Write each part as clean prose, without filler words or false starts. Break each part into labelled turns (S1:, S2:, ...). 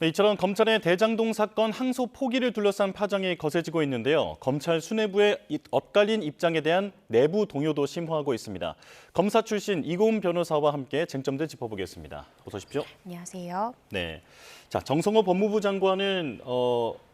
S1: 네, 이처럼 검찰의 대장동 사건 항소 포기를 둘러싼 파장이 거세지고 있는데요. 검찰 수뇌부의 엇갈린 입장에 대한 내부 동요도 심화하고 있습니다. 검사 출신 이고은 변호사와 함께 쟁점들 짚어보겠습니다. 어서 오십시오.
S2: 안녕하세요.
S1: 네. 자, 정성호 법무부 장관은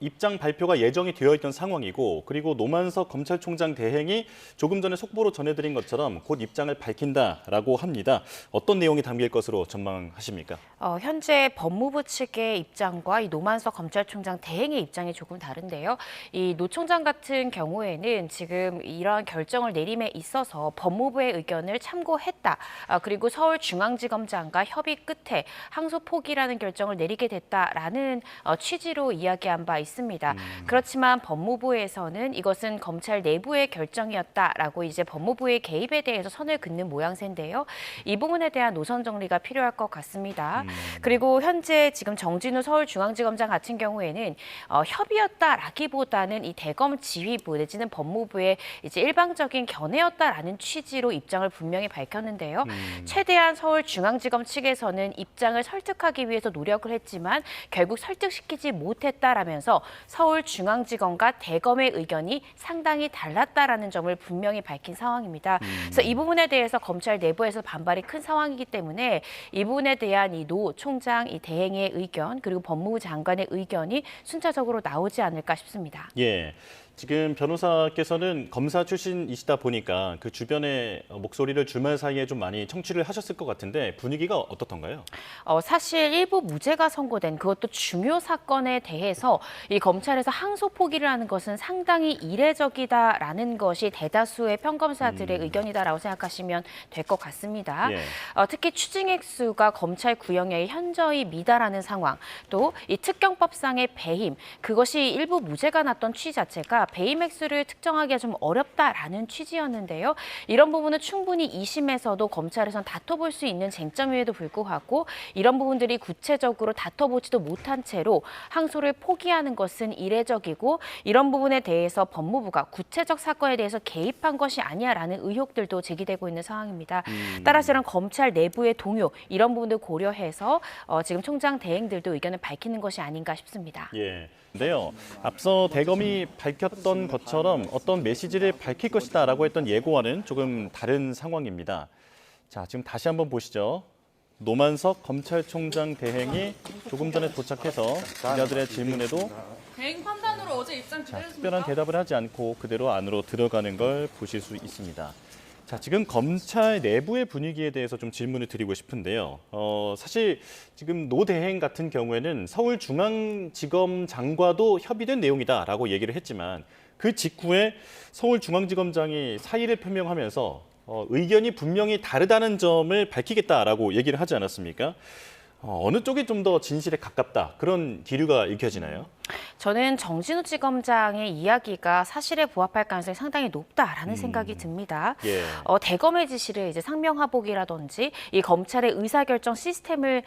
S1: 입장 발표가 예정이 되어 있던 상황이고, 그리고 노만석 검찰총장 대행이 조금 전에 속보로 전해드린 것처럼 곧 입장을 밝힌다라고 합니다. 어떤 내용이 담길 것으로 전망하십니까?
S2: 현재 법무부 측의 입장과 이 노만석 검찰총장 대행의 입장이 조금 다른데요. 이 노 총장 같은 경우에는 지금 이러한 결정을 내림에 있어서 법무부의 의견을 참고했다. 그리고 서울중앙지검장과 협의 끝에 항소 포기라는 결정을 내리게 됐다라는 취지로 이야기한 바 있습니다. 그렇지만 법무부에서는 이것은 검찰 내부의 결정이었다라고 이제 법무부의 개입에 대해서 선을 긋는 모양새인데요. 이 부분에 대한 노선 정리가 필요할 것 같습니다. 그리고 현재 지금 정진우 서울중앙지검장 같은 경우에는 협의였다라기보다는 이 대검 지휘부 내지는 법무부의 이제 일방적인 견해였다라는 취지로 입장을 분명히 밝혔는데요. 최대한 서울중앙지검 측에서는 입장을 설득하기 위해서 노력을 했지만 결국 설득시키지 못했다라면서 서울중앙지검과 대검의 의견이 상당히 달랐다라는 점을 분명히 밝힌 상황입니다. 그래서 이 부분에 대해서 검찰 내부에서 반발이 큰 상황이기 때문에 이 부분에 대한 이 노 총장, 이 대행의 의견 그리고 법무부 장관의 의견이 순차적으로 나오지 않을까 싶습니다.
S1: 예. 지금 변호사께서는 검사 출신이시다 보니까 그 주변의 목소리를 주말 사이에 좀 많이 청취를 하셨을 것 같은데 분위기가 어떻던가요?
S2: 사실 일부 무죄가 선고된 그것도 중요 사건에 대해서 이 검찰에서 항소 포기를 하는 것은 상당히 이례적이다라는 것이 대다수의 평검사들의 의견이다라고 생각하시면 될 것 같습니다.
S1: 예.
S2: 특히 추징 액수가 검찰 구형에 현저히 미달하는 상황, 또 이 특경법상의 배임, 그것이 일부 무죄가 났던 취지 자체가 배임 액수를 특정하기가 좀 어렵다라는 취지였는데요. 이런 부분은 충분히 2심에서도 검찰에선 다퉈볼 수 있는 쟁점임에도 불구하고 이런 부분들이 구체적으로 다퉈보지도 못한 채로 항소를 포기하는 것은 이례적이고 이런 부분에 대해서 법무부가 구체적 사건에 대해서 개입한 것이 아니야라는 의혹들도 제기되고 있는 상황입니다. 따라서 이런 검찰 내부의 동요 이런 부분들 고려해서 지금 총장 대행들도 의견을 밝히는 것이 아닌가 싶습니다.
S1: 예. 근데요, 앞서 대검이 밝혔던 것처럼 어떤 메시지를 밝힐 것이다라고 했던 예고와는 조금 다른 상황입니다. 자, 지금 다시 한번 보시죠. 노만석 검찰총장 대행이 조금 전에 도착해서 기자들의 질문에도
S3: 대행 판단으로 어제 입장
S1: 특별한
S3: 기다렸습니까?
S1: 대답을 하지 않고 그대로 안으로 들어가는 걸 보실 수 있습니다. 자, 지금 검찰 내부의 분위기에 대해서 좀 질문을 드리고 싶은데요. 사실 지금 노 대행 같은 경우에는 서울중앙지검장과도 협의된 내용이다라고 얘기를 했지만 그 직후에 서울중앙지검장이 사의를 표명하면서 의견이 분명히 다르다는 점을 밝히겠다라고 얘기를 하지 않았습니까? 어느 쪽이 좀 더 진실에 가깝다 그런 기류가 읽혀지나요?
S2: 저는 정진우 지검장의 이야기가 사실에 부합할 가능성이 상당히 높다라는 생각이 듭니다.
S1: 예.
S2: 대검의 지시를 이제 상명하복이라든지 이 검찰의 의사결정 시스템을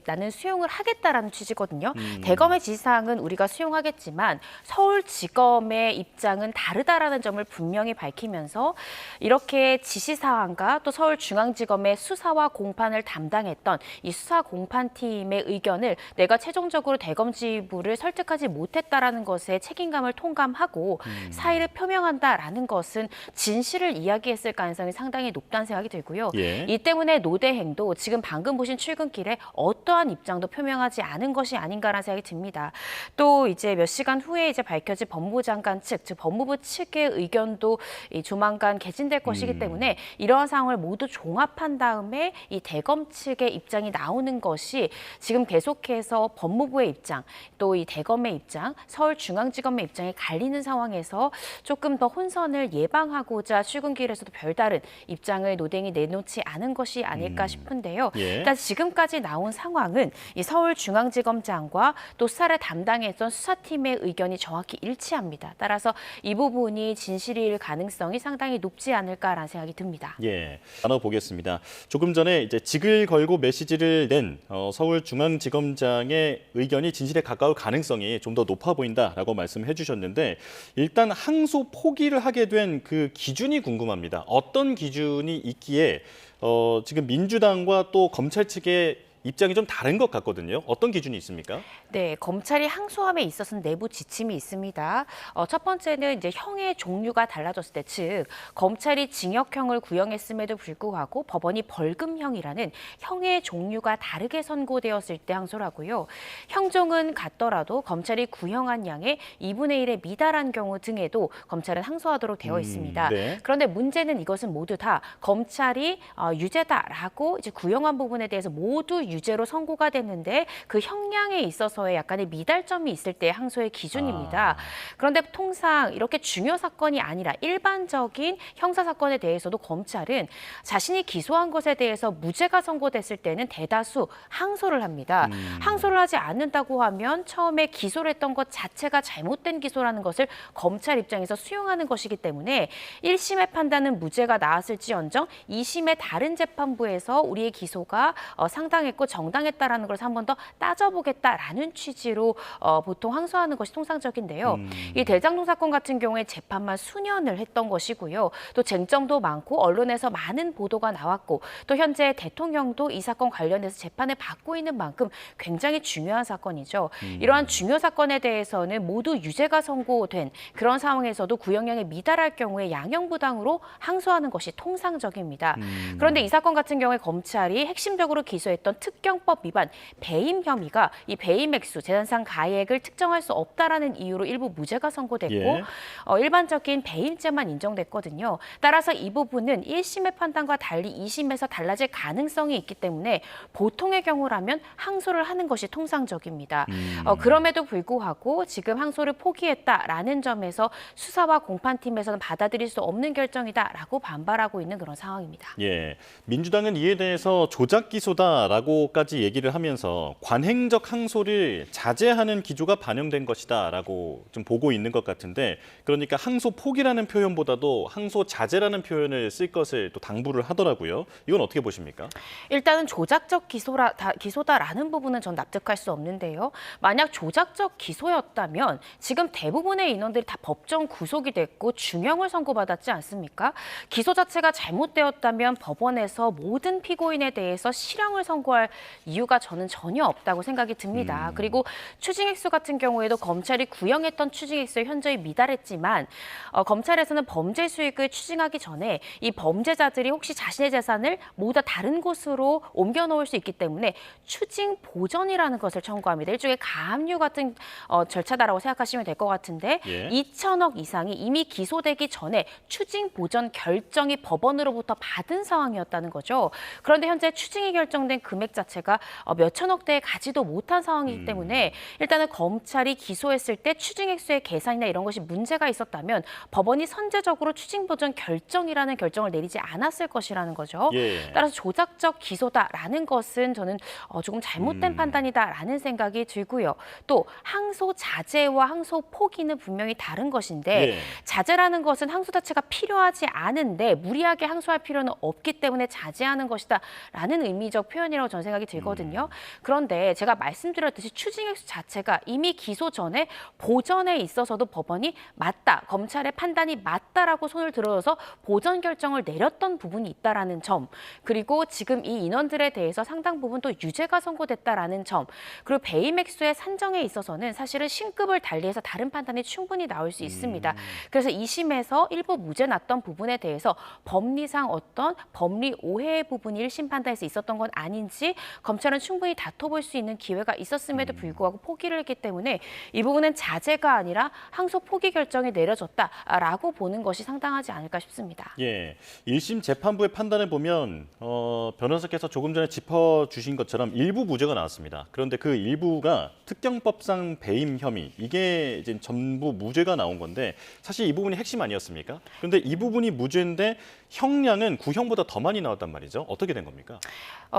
S2: 나는 수용을 하겠다라는 취지거든요. 대검의 지시사항은 우리가 수용하겠지만 서울지검의 입장은 다르다라는 점을 분명히 밝히면서 이렇게 지시사항과 또 서울중앙지검의 수사와 공판을 담당했던 이 수사 공판팀의 의견을 내가 최종적으로 대검 지휘부를 설득하지 못했다라는 것에 책임감을 통감하고 사의를 표명한다라는 것은 진실을 이야기했을 가능성이 상당히 높다는 생각이 들고요.
S1: 예.
S2: 이 때문에 노 대행도 지금 방금 보신 출근길에 어떠한 입장도 표명하지 않은 것이 아닌가라는 생각이 듭니다. 또 이제 몇 시간 후에 이제 밝혀질 법무부 장관 측, 즉 법무부 측의 의견도 조만간 개진될 것이기 때문에 이러한 상황을 모두 종합한 다음에 이 대검 측의 입장이 나오는 것이 지금 계속해서 법무부의 입장, 또 이 대검의 입장, 서울중앙지검의 입장이 갈리는 상황에서 조금 더 혼선을 예방하고자 출근길에서도 별다른 입장을 노대행이 내놓지 않은 것이 아닐까 싶은데요.
S1: 예.
S2: 일단 지금까지 나온 상황은 이 서울중앙지검장과 또 수사를 담당했던 수사팀의 의견이 정확히 일치합니다. 따라서 이 부분이 진실일 가능성이 상당히 높지 않을까라는 생각이 듭니다.
S1: 예, 나눠보겠습니다. 조금 전에 이제 직을 걸고 메시지를 낸 서울중앙지검장의 의견이 진실에 가까울 가능성이 좀 더 높아 보인다라고 말씀해 주셨는데 일단 항소 포기를 하게 된 그 기준이 궁금합니다. 어떤 기준이 있기에 지금 민주당과 또 검찰 측의 입장이 좀 다른 것 같거든요. 어떤 기준이 있습니까?
S2: 네, 검찰이 항소함에 있어서는 내부 지침이 있습니다. 첫 번째는 이제 형의 종류가 달라졌을 때, 즉 검찰이 징역형을 구형했음에도 불구하고 법원이 벌금형이라는 형의 종류가 다르게 선고되었을 때 항소를 하고요. 형종은 같더라도 검찰이 구형한 양의 2분의 1에 미달한 경우 등에도 검찰은 항소하도록 되어 있습니다.
S1: 네.
S2: 그런데 문제는 이것은 모두 다 검찰이 유죄다라고 이제 구형한 부분에 대해서 모두 유죄로 선고가 됐는데 그 형량에 있어서의 약간의 미달점이 있을 때 항소의 기준입니다. 그런데 통상 이렇게 중요 사건이 아니라 일반적인 형사 사건에 대해서도 검찰은 자신이 기소한 것에 대해서 무죄가 선고됐을 때는 대다수 항소를 합니다. 항소를 하지 않는다고 하면 처음에 기소를 했던 것 자체가 잘못된 기소라는 것을 검찰 입장에서 수용하는 것이기 때문에 1심의 판단은 무죄가 나왔을지언정 2심의 다른 재판부에서 우리의 기소가 상당했고 정당했다라는 것을 한 번 더 따져보겠다라는 취지로 보통 항소하는 것이 통상적인데요. 이 대장동 사건 같은 경우에 재판만 수년을 했던 것이고요. 또 쟁점도 많고 언론에서 많은 보도가 나왔고 또 현재 대통령도 이 사건 관련해서 재판을 받고 있는 만큼 굉장히 중요한 사건이죠. 이러한 중요 사건에 대해서는 모두 유죄가 선고된 그런 상황에서도 구형량에 미달할 경우에 양형부당으로 항소하는 것이 통상적입니다. 그런데 이 사건 같은 경우에 검찰이 핵심적으로 기소했던 특경법 위반 배임 혐의가 이 배임 액수, 재산상 가액을 특정할 수 없다라는 이유로 일부 무죄가 선고됐고
S1: 예.
S2: 일반적인 배임죄만 인정됐거든요. 따라서 이 부분은 1심의 판단과 달리 2심에서 달라질 가능성이 있기 때문에 보통의 경우라면 항소를 하는 것이 통상적입니다. 그럼에도 불구하고 지금 항소를 포기했다라는 점에서 수사와 공판팀에서는 받아들일 수 없는 결정이다라고 반발하고 있는 그런 상황입니다.
S1: 예, 민주당은 이에 대해서 조작 기소다라고까지 얘기를 하면서 관행적 항소를 자제하는 기조가 반영된 것이다라고 좀 보고 있는 것 같은데, 그러니까 항소 포기라는 표현보다도 항소 자제라는 표현을 쓸 것을 또 당부를 하더라고요. 이건 어떻게 보십니까?
S2: 일단은 조작적 기소다라는 부분은 전 납득할 수 없는데요. 만약 조작적 기소였다면 지금 대부분의 인원들이 다 법정 구속이 됐고 중형을 선고받았지 않습니까? 기소 자체가 잘못되었다면 법원에서 모든 피고인에 대해서 실형을 선고할 이유가 저는 전혀 없다고 생각이 듭니다. 그리고 추징액수 같은 경우에도 검찰이 구형했던 추징액수에 현저히 미달했지만 검찰에서는 범죄 수익을 추징하기 전에 이 범죄자들이 혹시 자신의 재산을 모두 다른 곳으로 옮겨놓을 수 있기 때문에 추징 보전이라는 것을 청구합니다. 일종의 가압류 같은 절차다라고 생각하시면 될 것 같은데
S1: 예.
S2: 2천억 이상이 이미 기소되기 전에 추징 보전 결정이 법원으로부터 받은 상황이었다는 거죠. 그런데 현재 추징이 결정된 금액 자체가 몇 천억대에 가지도 못한 상황이기 때문에 일단은 검찰이 기소했을 때 추징액수의 계산이나 이런 것이 문제가 있었다면 법원이 선제적으로 추징 보전 결정이라는 결정을 내리지 않았을 것이라는 거죠.
S1: 예.
S2: 따라서 조작적 기소다라는 것은 저는 조금 잘못된 판단이다라는 생각이 들고요. 또 항소 자제와 항소 포기는 분명히 다른 것인데
S1: 예.
S2: 자제라는 것은 항소 자체가 필요하지 않은데 무리하게 항소할 필요는 없기 때문에 자제하는 것이다라는 의미적 표현이라고 저는 생각이 들거든요. 그런데 제가 말씀드렸듯이 추징액수 자체가 이미 기소 전에 보전에 있어서도 법원이 맞다, 검찰의 판단이 맞다라고 손을 들어서 보전 결정을 내렸던 부분이 있다라는 점, 그리고 지금 이 인원들에 대해서 상당 부분 또 유죄가 선고됐다라는 점, 그리고 배임 액수의 산정에 있어서는 사실은 신급을 달리해서 다른 판단이 충분히 나올 수 있습니다. 그래서 2심에서 일부 무죄 났던 부분에 대해서 법리상 어떤 법리 오해의 부분이 1심 판단에서 있었던 건 아닌지 검찰은 충분히 다퉈볼 수 있는 기회가 있었음에도 불구하고 포기를 했기 때문에 이 부분은 자제가 아니라 항소 포기 결정이 내려졌다라고 보는 것이 상당하지 않을까 싶습니다.
S1: 예, 1심 재판부의 판단을 보면 변호사께서 조금 전에 짚어주신 것처럼 일부 무죄가 나왔습니다. 그런데 그 일부가 특경법상 배임 혐의, 이게 이제 전부 무죄가 나온 건데 사실 이 부분이 핵심 아니었습니까? 그런데 이 부분이 무죄인데 형량은 구형보다 더 많이 나왔단 말이죠. 어떻게 된 겁니까?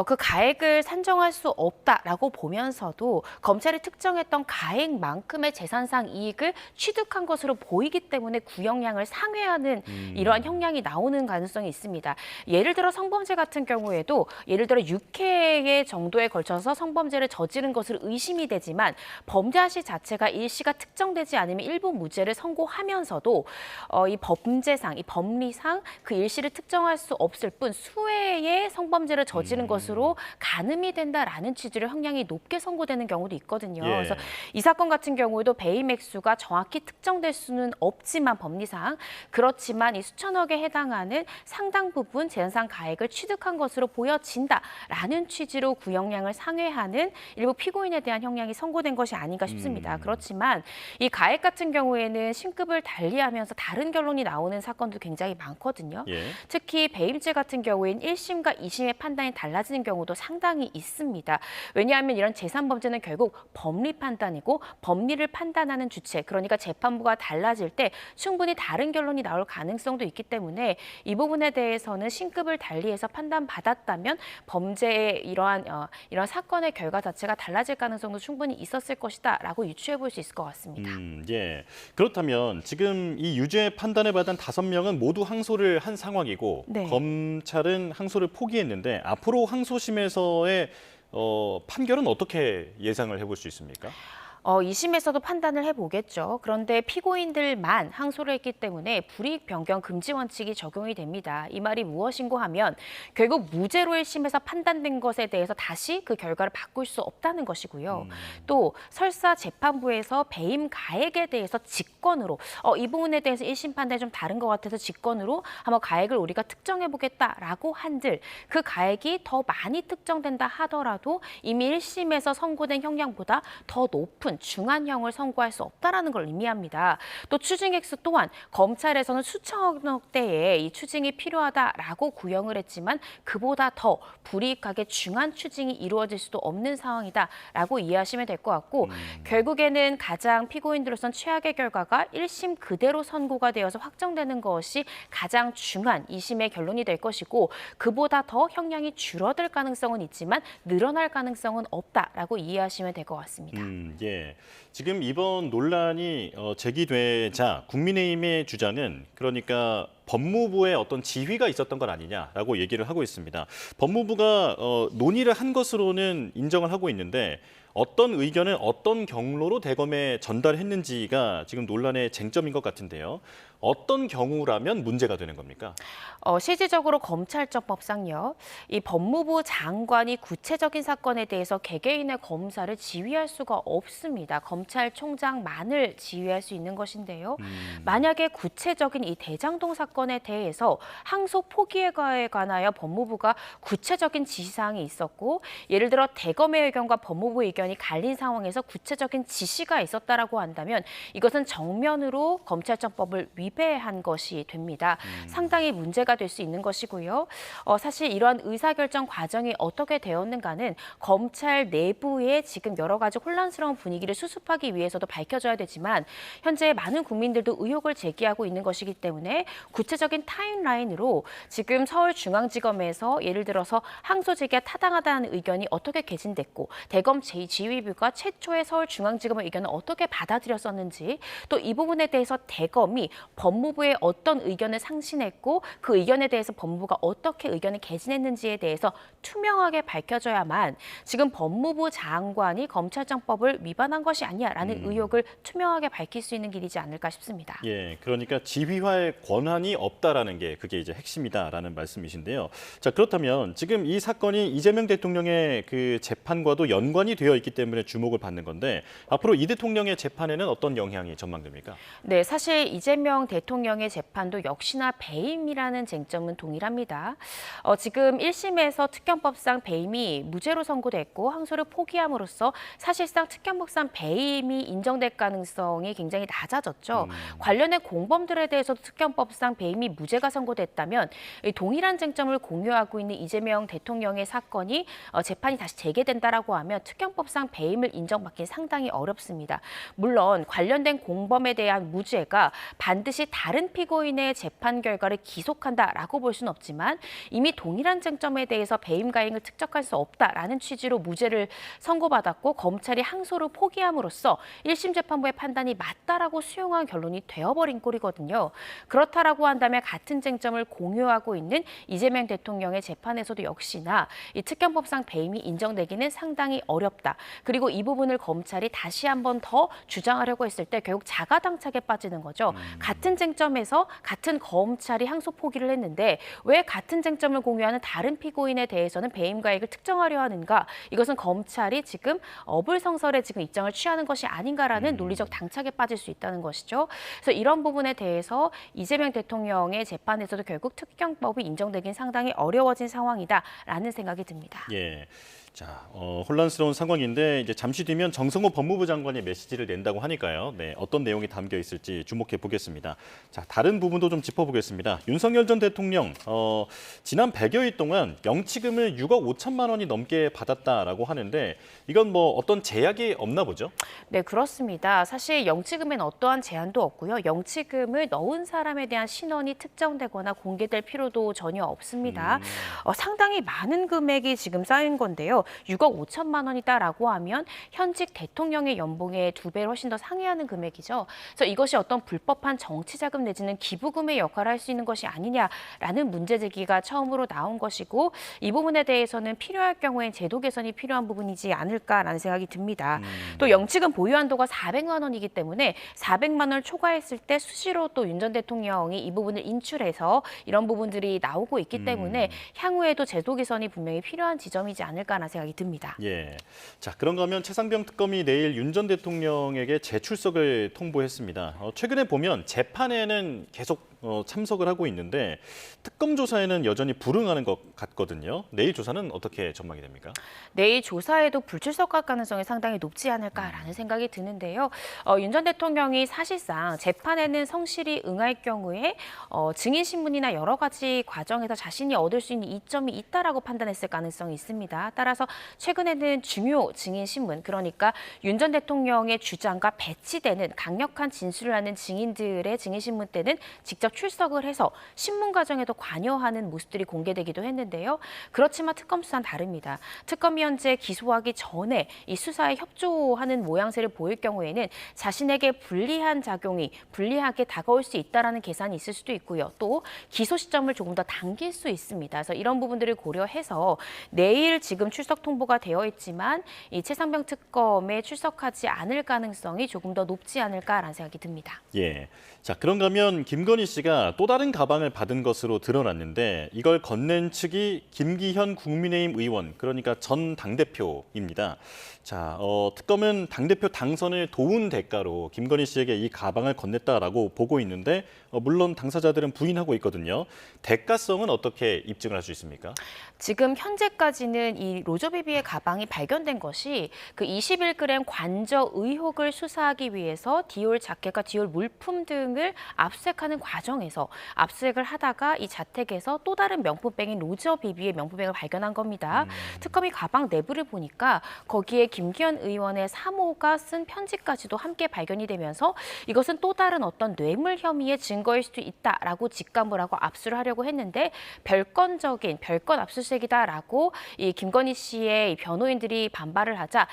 S2: 그 가액을 산정할 수 없다라고 보면서도 검찰이 특정했던 가액만큼의 재산상 이익을 취득한 것으로 보이기 때문에 구형량을 상회하는 이러한 형량이 나오는 가능성이 있습니다. 예를 들어 성범죄 같은 경우에도 예를 들어 6회 정도에 걸쳐서 성범죄를 저지른 것으로 의심이 되지만 범죄 시 자체가 일시가 특정되지 않으면 일부 무죄를 선고하면서도 이 범죄상, 이 법리상 그 일시 씨를 특정할 수 없을 뿐 수해의 성범죄를 저지른 것으로 가늠이 된다라는 취지로 형량이 높게 선고되는 경우도 있거든요.
S1: 예.
S2: 그래서 이 사건 같은 경우에도 배임 액수가 정확히 특정될 수는 없지만 법리상 그렇지만 이 수천억에 해당하는 상당 부분 재산상 가액을 취득한 것으로 보여진다라는 취지로 구형량을 상회하는 일부 피고인에 대한 형량이 선고된 것이 아닌가 싶습니다. 그렇지만 이 가액 같은 경우에는 신급을 달리하면서 다른 결론이 나오는 사건도 굉장히 많거든요.
S1: 예.
S2: 특히 배임죄 같은 경우에는 1심과 2심의 판단이 달라지는 경우도 상당히 있습니다. 왜냐하면 이런 재산범죄는 결국 법리 판단이고 법리를 판단하는 주체, 그러니까 재판부가 달라질 때 충분히 다른 결론이 나올 가능성도 있기 때문에 이 부분에 대해서는 신급을 달리해서 판단받았다면 범죄의 이러한 사건의 결과 자체가 달라질 가능성도 충분히 있었을 것이다라고 유추해 볼 수 있을 것 같습니다.
S1: 예. 그렇다면 지금 이 유죄 판단을 받은 5명은 모두 항소를 한 상황이고
S2: 네.
S1: 검찰은 항소를 포기했는데 앞으로 항소심에서의 판결은 어떻게 예상을 해볼 수 있습니까?
S2: 2심에서도 판단을 해보겠죠. 그런데 피고인들만 항소를 했기 때문에 불이익 변경 금지 원칙이 적용이 됩니다. 이 말이 무엇인고 하면 결국 무죄로 1심에서 판단된 것에 대해서 다시 그 결과를 바꿀 수 없다는 것이고요. 또 설사 재판부에서 배임 가액에 대해서 직권으로 이 부분에 대해서 1심 판단이 좀 다른 것 같아서 직권으로 한번 가액을 우리가 특정해보겠다라고 한들 그 가액이 더 많이 특정된다 하더라도 이미 1심에서 선고된 형량보다 더 높은 중한형을 선고할 수 없다라는 걸 의미합니다. 또 추징액수 또한 검찰에서는 수천억 대의 이 추징이 필요하다라고 구형을 했지만 그보다 더 불이익하게 중한 추징이 이루어질 수도 없는 상황이다라고 이해하시면 될 것 같고 결국에는 가장 피고인들로선 최악의 결과가 1심 그대로 선고가 되어서 확정되는 것이 가장 중한 2심의 결론이 될 것이고 그보다 더 형량이 줄어들 가능성은 있지만 늘어날 가능성은 없다라고 이해하시면 될 것 같습니다.
S1: 예. 지금 이번 논란이 제기되자 국민의힘의 주장은 그러니까 법무부의 어떤 지휘가 있었던 건 아니냐라고 얘기를 하고 있습니다. 법무부가 논의를 한 것으로는 인정을 하고 있는데 어떤 의견을 어떤 경로로 대검에 전달했는지가 지금 논란의 쟁점인 것 같은데요. 어떤 경우라면 문제가 되는 겁니까?
S2: 실질적으로 검찰청법상요. 이 법무부 장관이 구체적인 사건에 대해서 개개인의 검사를 지휘할 수가 없습니다. 검찰총장만을 지휘할 수 있는 것인데요. 만약에 구체적인 이 대장동 사건에 대해서 항소 포기에 관하여 법무부가 구체적인 지시사항이 있었고 예를 들어 대검의 의견과 법무부 의견이 갈린 상황에서 구체적인 지시가 있었다라고 한다면 이것은 정면으로 검찰청법을 위배한 것이 됩니다. 상당히 문제가 될 수 있는 것이고요. 사실 이러한 의사결정 과정이 어떻게 되었는가는 검찰 내부에 지금 여러 가지 혼란스러운 분위기를 수습하기 위해서도 밝혀져야 되지만 현재 많은 국민들도 의혹을 제기하고 있는 것이기 때문에 구체적인 타임라인으로 지금 서울중앙지검에서 예를 들어서 항소 제기가 타당하다는 의견이 어떻게 개진됐고 대검 제2지휘부가 최초의 서울중앙지검의 의견을 어떻게 받아들였었는지 또 이 부분에 대해서 대검이 법무부의 어떤 의견을 상신했고 그 의견에 대해서 법무부가 어떻게 의견을 개진했는지에 대해서 투명하게 밝혀져야만 지금 법무부 장관이 검찰청법을 위반한 것이 아니야라는 의혹을 투명하게 밝힐 수 있는 길이지 않을까 싶습니다.
S1: 예, 그러니까 지휘할 권한이 없다라는 게 그게 이제 핵심이다라는 말씀이신데요. 자, 그렇다면 지금 이 사건이 이재명 대통령의 그 재판과도 연관이 되어 있기 때문에 주목을 받는 건데 앞으로 이 대통령의 재판에는 어떤 영향이 전망됩니까?
S2: 네, 사실 이재명 대통령의 재판도 역시나 배임이라는 쟁점은 동일합니다. 지금 1심에서 특경법상 배임이 무죄로 선고됐고 항소를 포기함으로써 사실상 특경법상 배임이 인정될 가능성이 굉장히 낮아졌죠. 관련된 공범들에 대해서도 특경법상 배임이 무죄가 선고됐다면 동일한 쟁점을 공유하고 있는 이재명 대통령의 사건이 재판이 다시 재개된다라고 하면 특경법상 배임을 인정받기 상당히 어렵습니다. 물론 관련된 공범에 대한 무죄가 반드시 다른 피고인의 재판 결과를 기속한다라고 볼 수는 없지만 이미 동일한 쟁점에 대해서 배임 가행을 특정할 수 없다라는 취지로 무죄를 선고받았고 검찰이 항소를 포기함으로써 1심 재판부의 판단이 맞다라고 수용한 결론이 되어버린 꼴이거든요. 그렇다라고 한다면 같은 쟁점을 공유하고 있는 이재명 대통령의 재판에서도 역시나 이 특경법상 배임이 인정되기는 상당히 어렵다. 그리고 이 부분을 검찰이 다시 한번 더 주장하려고 했을 때 결국 자가당착에 빠지는 거죠. 같은 쟁점에서 같은 검찰이 항소 포기를 했는데 왜 같은 쟁점을 공유하는 다른 피고인에 대해서는 배임가액을 특정하려 하는가? 이것은 검찰이 지금 어불성설에 지금 입장을 취하는 것이 아닌가라는 논리적 당착에 빠질 수 있다는 것이죠. 그래서 이런 부분에 대해서 이재명 대통령의 재판에서도 결국 특경법이 인정되긴 상당히 어려워진 상황이다라는 생각이 듭니다.
S1: 예. 자, 혼란스러운 상황인데 이제 잠시 뒤면 정성호 법무부 장관이 메시지를 낸다고 하니까요. 네, 어떤 내용이 담겨 있을지 주목해 보겠습니다. 자, 다른 부분도 좀 짚어보겠습니다. 윤석열 전 대통령 지난 100여일 동안 영치금을 6억 5천만 원이 넘게 받았다라고 하는데 이건 뭐 어떤 제약이 없나 보죠?
S2: 네, 그렇습니다. 사실 영치금엔 어떠한 제한도 없고요. 영치금을 넣은 사람에 대한 신원이 특정되거나 공개될 필요도 전혀 없습니다. 상당히 많은 금액이 지금 쌓인 건데요. 6억 5천만 원이다라고 하면 현직 대통령의 연봉의 2배를 훨씬 더 상회하는 금액이죠. 그래서 이것이 어떤 불법한 정치자금 내지는 기부금의 역할을 할 수 있는 것이 아니냐라는 문제 제기가 처음으로 나온 것이고 이 부분에 대해서는 필요할 경우엔 제도 개선이 필요한 부분이지 않을까라는 생각이 듭니다. 또 영치금 보유 한도가 400만 원이기 때문에 400만 원을 초과했을 때 수시로 또 윤 전 대통령이 이 부분을 인출해서 이런 부분들이 나오고 있기 때문에 향후에도 제도 개선이 분명히 필요한 지점이지 않을까라는 생각이 듭니다.
S1: 예. 자, 그런가 하면 최상병 특검이 내일 윤 전 대통령에게 재출석을 통보했습니다. 최근에 보면 재판에는 계속 참석을 하고 있는데 특검 조사에는 여전히 불응하는 것 같거든요. 내일 조사는 어떻게 전망이 됩니까?
S2: 내일 조사에도 불출석할 가능성이 상당히 높지 않을까라는 생각이 드는데요. 윤 전 대통령이 사실상 재판에는 성실히 응할 경우에 증인 신문이나 여러 가지 과정에서 자신이 얻을 수 있는 이점이 있다라고 판단했을 가능성이 있습니다. 따라서 최근에는 중요 증인 신문, 그러니까 윤 전 대통령의 주장과 배치되는 강력한 진술을 하는 증인들의 증인 신문 때는 직접 출석을 해서 신문 과정에도 관여하는 모습들이 공개되기도 했는데요. 그렇지만 특검 수사는 다릅니다. 특검이 현재 기소하기 전에 이 수사에 협조하는 모양새를 보일 경우에는 자신에게 불리하게 다가올 수 있다라는 계산이 있을 수도 있고요. 또 기소 시점을 조금 더 당길 수 있습니다. 그래서 이런 부분들을 고려해서 내일 지금 출석 통보가 되어 있지만 이 최상병 특검에 출석하지 않을 가능성이 조금 더 높지 않을까라는 생각이 듭니다.
S1: 예. 자, 그런가 하면 김건희 씨가 또 다른 가방을 받은 것으로 드러났는데 이걸 건넨 측이 김기현 국민의힘 의원, 그러니까 전 당대표입니다. 자, 특검은 당대표 당선을 도운 대가로 김건희 씨에게 이 가방을 건넸다라고 보고 있는데 물론 당사자들은 부인하고 있거든요. 대가성은 어떻게 입증을 할 수 있습니까?
S2: 지금 현재까지는 이 로저베비의 가방이 발견된 것이 그 21g 관저 의혹을 수사하기 위해서 디올 자켓과 디올 물품 등을 압수수색하는 과정에서 압수수색을 하다가 이 자택에서 또 다른 명품백인 로저베비의 명품백을 발견한 겁니다. 특검이 가방 내부를 보니까 거기에 김기현 의원의 사모가 쓴 편지까지도 함께 발견이 되면서 이것은 또 다른 어떤 뇌물 혐의의 증거일 수도 있다라고 직감을 하고 압수를 하려고 했는데 별건 압수수색이다라고 이 김건희 씨의 변호인들이 반발을 하자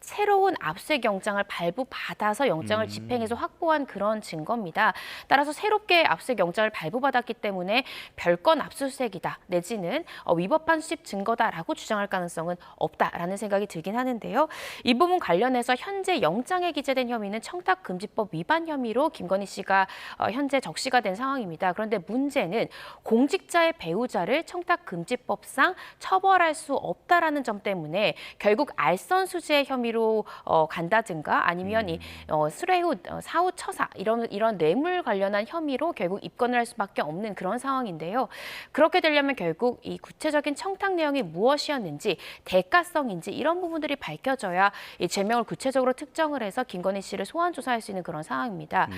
S2: 새로운 압수수색 영장을 발부받아서 영장을 집행해서 확보한 그런 증거입니다. 따라서 새롭게 압수수색 영장을 발부받았기 때문에 별건 압수수색이다 내지는 위법한 수집 증거다라고 주장할 가능성은 없다라는 생각이 들긴 하는데요. 이 부분 관련해서 현재 영장에 기재된 혐의는 청탁금지법 위반 혐의로 김건희 씨가 현재 적시가 된 상황입니다. 그런데 문제는 공직자의 배우자를 청탁금지법상 처벌할 수 없다라는 점 때문에 결국 알선수재 혐의로 간다든가 아니면 이 수뢰후 사후 처사 이런 뇌물 관련한 혐의로 결국 입건을 할 수밖에 없는 그런 상황인데요. 그렇게 되려면 결국 이 구체적인 청탁 내용이 무엇이었는지 대가성인지 이런 부분들이 밝혀져야 이 죄명을 구체적으로 특정을 해서 김건희 씨를 소환 조사할 수 있는 그런 상황입니다.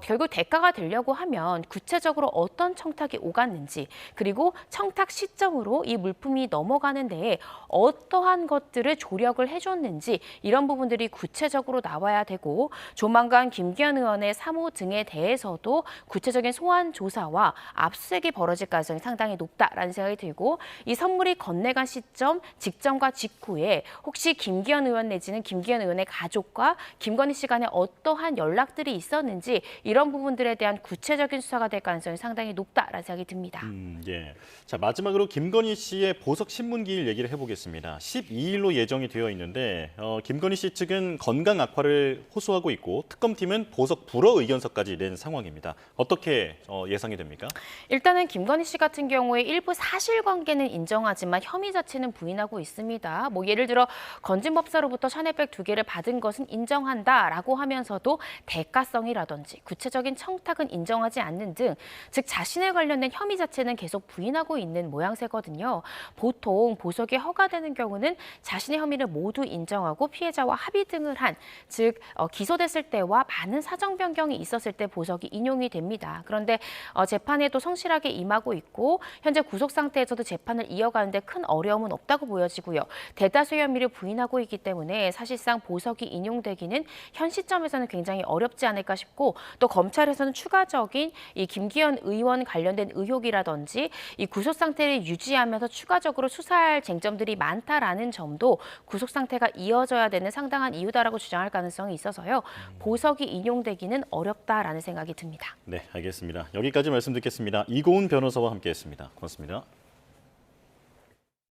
S2: 결국 대가가 되려고 하면 구체적으로 어떤 청탁이 오갔는지 그리고 청탁 시점으로 이 물품이 넘어가는 데에 어떠한 것들을 조력을 해줬는지 이런 부분들이 구체적으로 나와야 되고 조만간 김기현 의원의 사모 등에 대해서도 구체적인 소환 조사와 압수수색이 벌어질 가능성이 상당히 높다라는 생각이 들고 이 선물이 건네간 시점 직전과 직후에 혹시 김기현 의원 내지는 김기현 의원의 가족과 김건희 씨 간에 어떠한 연락들이 있었는지 이런 부분들에 대한 구체적인 수사가 될 가능성이 상당히 높다라는 생각이 듭니다.
S1: 예. 자, 마지막으로 김건희 씨의 보석 신문기일 얘기를 해보겠습니다. 12일로 예정이 되어 있는데 김건희 씨 측은 건강 악화를 호소하고 있고 특검팀은 보석 불허 의견서까지 낸 상황입니다. 어떻게 예상이 됩니까?
S2: 일단은 김건희 씨 같은 경우에 일부 사실관계는 인정하지만 혐의 자체는 부인하고 있습니다. 뭐 예를 들어 건진법사로부터 샤넬백 2개를 받은 것은 인정한다라고 하면서도 대가성이라든지 구체적인 청탁은 인정하지 않는 등 즉 자신에 관련된 혐의 자체는 계속 부인하고 있는 모양새거든요. 보통 보석이 허가되는 경우는 자신의 혐의를 모두 인정하고 피해자와 합의 등을 한 즉 기소됐을 때와 많은 사정 변경이 있었을 때 보석이 인용이 됩니다. 그런데 재판에도 성실하게 임하고 있고 현재 구속 상태에서도 재판을 이어가는데 큰 어려움은 없다고 보여지고요. 대다수의 혐의를 부인하고 있기 때문에 사실상 보석이 인용되기는 현 시점에서는 굉장히 어렵지 않을까 싶고 또 검찰에서는 추가적인 이 김기현 의원 관련된 의혹이라든지 이 구속 상태를 유지하면서 추가적으로 수사할 쟁점들이 많다라는 점도 구속 상태가 이어져야 되는 상당한 이유다라고 주장할 가능성이 있어서요. 보석이 인용되기는 어렵다라는 생각이 듭니다.
S1: 네, 알겠습니다. 여기까지 말씀 듣겠습니다. 이고은 변호사와 함께했습니다. 고맙습니다.